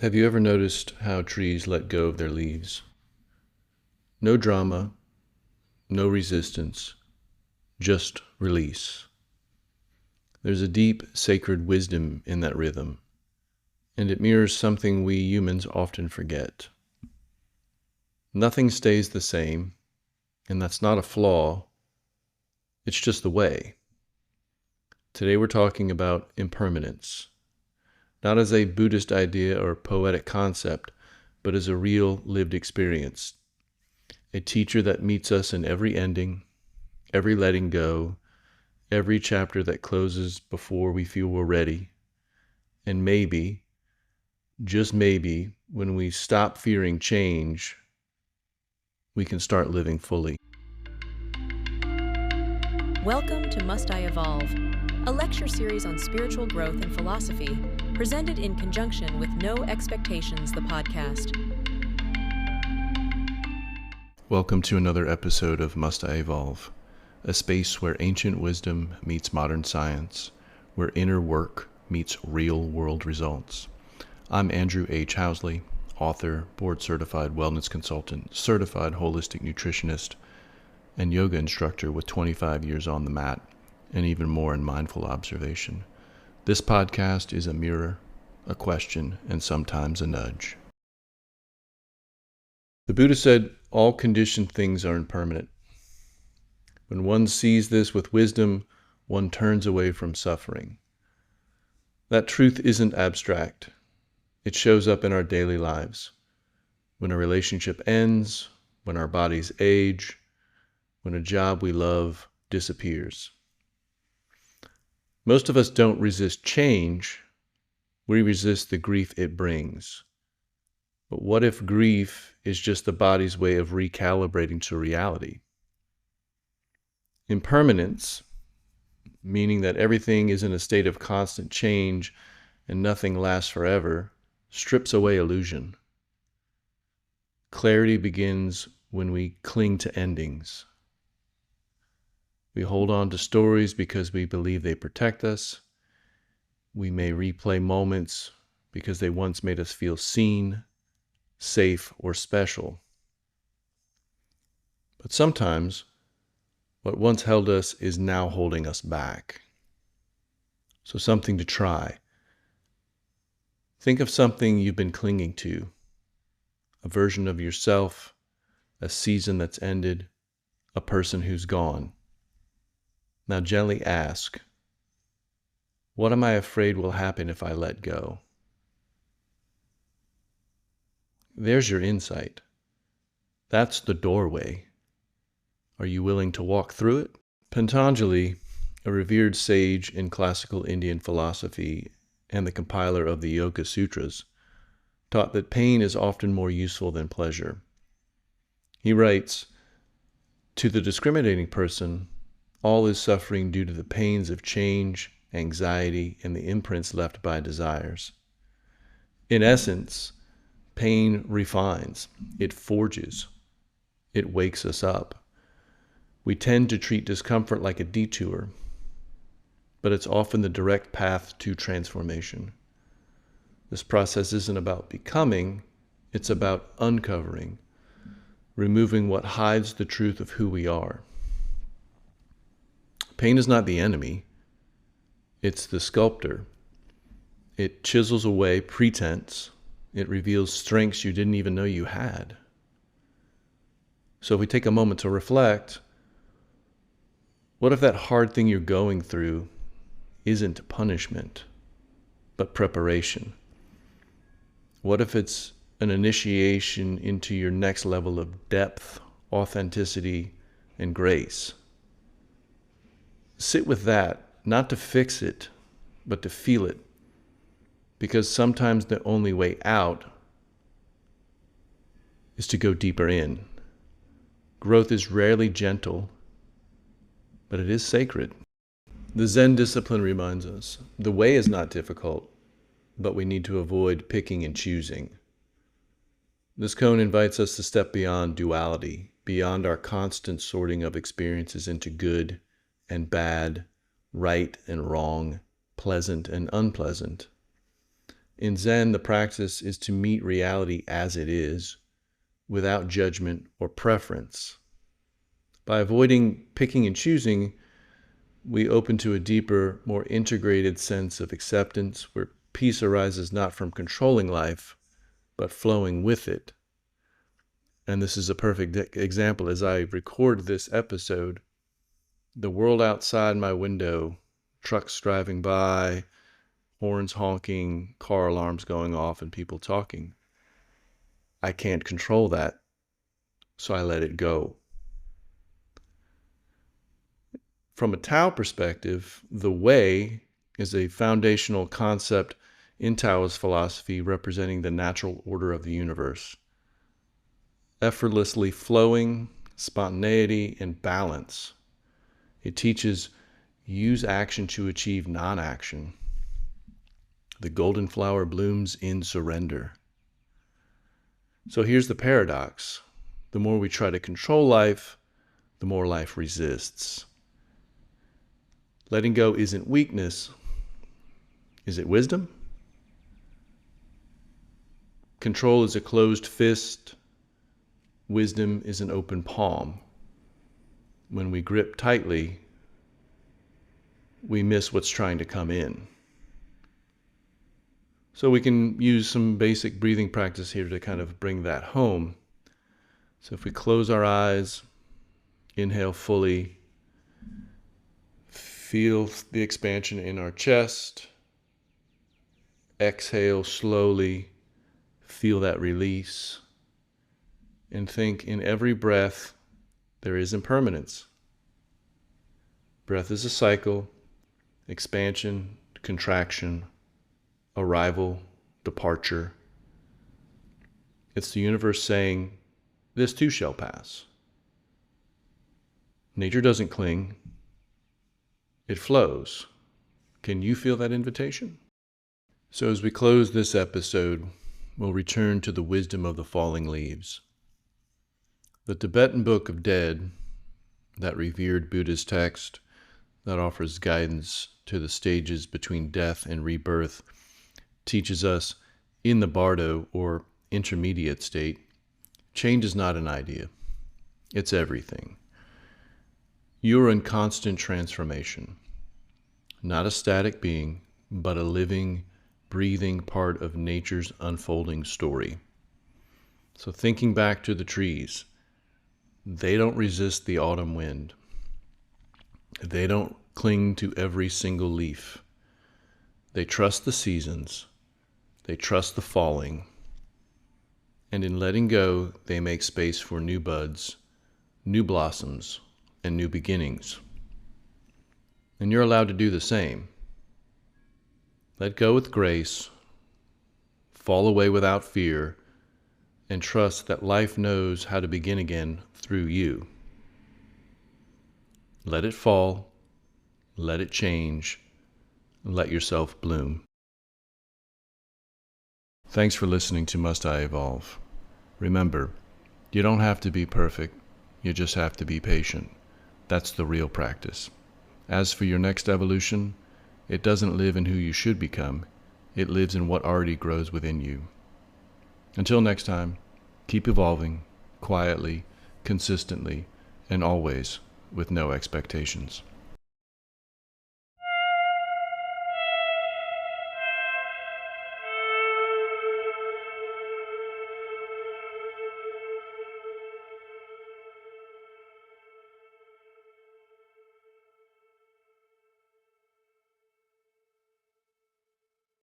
Have you ever noticed how trees let go of their leaves? No drama, no resistance, just release. There's a deep, sacred wisdom in that rhythm, and it mirrors something we humans often forget. Nothing stays the same, and that's not a flaw, it's just the way. Today we're talking about impermanence, not as a Buddhist idea or poetic concept, but as a real lived experience. A teacher that meets us in every ending, every letting go, every chapter that closes before we feel we're ready. And maybe, just maybe, when we stop fearing change, we can start living fully. Welcome to Must I Evolve, a lecture series on spiritual growth and philosophy, presented in conjunction with No Expectations, the podcast. Welcome to another episode of Must I Evolve, a space where ancient wisdom meets modern science, where inner work meets real-world results. I'm Andrew H. Housley, author, board-certified wellness consultant, certified holistic nutritionist, and yoga instructor with 25 years on the mat and even more in mindful observation. This podcast is a mirror, a question, and sometimes a nudge. The Buddha said, all conditioned things are impermanent. When one sees this with wisdom, one turns away from suffering. That truth isn't abstract. It shows up in our daily lives. When a relationship ends, when our bodies age, when a job we love disappears. Most of us don't resist change. We resist the grief it brings. But what if grief is just the body's way of recalibrating to reality? Impermanence, meaning that everything is in a state of constant change and nothing lasts forever, strips away illusion. Clarity begins when we cling to endings. We hold on to stories because we believe they protect us. We may replay moments because they once made us feel seen, safe, or special. But sometimes, what once held us is now holding us back. So something to try. Think of something you've been clinging to, a version of yourself, a season that's ended, a person who's gone. Now gently ask, what am I afraid will happen if I let go? There's your insight. That's the doorway. Are you willing to walk through it? Patanjali, a revered sage in classical Indian philosophy and the compiler of the Yoga Sutras, taught that pain is often more useful than pleasure. He writes, to the discriminating person, all is suffering due to the pains of change, anxiety, and the imprints left by desires. In essence, pain refines, it forges, it wakes us up. We tend to treat discomfort like a detour, but it's often the direct path to transformation. This process isn't about becoming, it's about uncovering, removing what hides the truth of who we are. Pain is not the enemy, it's the sculptor. It chisels away pretense. It reveals strengths you didn't even know you had. So if we take a moment to reflect, what if that hard thing you're going through isn't punishment, but preparation? What if it's an initiation into your next level of depth, authenticity, and grace? Sit with that, not to fix it, but to feel it. Because sometimes the only way out is to go deeper in. Growth is rarely gentle, but it is sacred. The Zen discipline reminds us, the way is not difficult, but we need to avoid picking and choosing. This koan invites us to step beyond duality, beyond our constant sorting of experiences into good and bad, right and wrong, pleasant and unpleasant. In Zen, the practice is to meet reality as it is, without judgment or preference. By avoiding picking and choosing, we open to a deeper, more integrated sense of acceptance, where peace arises not from controlling life, but flowing with it. And this is a perfect example. As I record this episode, the world outside my window, trucks driving by, horns honking, car alarms going off, and people talking. I can't control that, so I let it go. From a Tao perspective, the way is a foundational concept in Taoist philosophy representing the natural order of the universe. Effortlessly flowing, spontaneity, and balance. It teaches use action to achieve non-action. The golden flower blooms in surrender. So here's the paradox. The more we try to control life, the more life resists. Letting go isn't weakness. Is it wisdom? Control is a closed fist. Wisdom is an open palm. When we grip tightly, we miss what's trying to come in. So we can use some basic breathing practice here to kind of bring that home. So if we close our eyes, inhale fully, feel the expansion in our chest, exhale slowly, feel that release, and think in every breath there is impermanence. Breath is a cycle, expansion, contraction, arrival, departure. It's the universe saying, this too shall pass. Nature doesn't cling, it flows. Can you feel that invitation? So as we close this episode, we'll return to the wisdom of the falling leaves. The Tibetan Book of Dead, that revered Buddhist text that offers guidance to the stages between death and rebirth, teaches us in the bardo, or intermediate state, change is not an idea. It's everything. You're in constant transformation. Not a static being, but a living, breathing part of nature's unfolding story. So thinking back to the trees, they don't resist the autumn wind. They don't cling to every single leaf. They trust the seasons. They trust the falling. And in letting go, they make space for new buds, new blossoms, and new beginnings. And you're allowed to do the same. Let go with grace, fall away without fear, and trust that life knows how to begin again through you. Let it fall, let it change, and let yourself bloom. Thanks for listening to Must I Evolve? Remember, you don't have to be perfect, you just have to be patient. That's the real practice. As for your next evolution, it doesn't live in who you should become, it lives in what already grows within you. Until next time, keep evolving, quietly, consistently, and always with no expectations.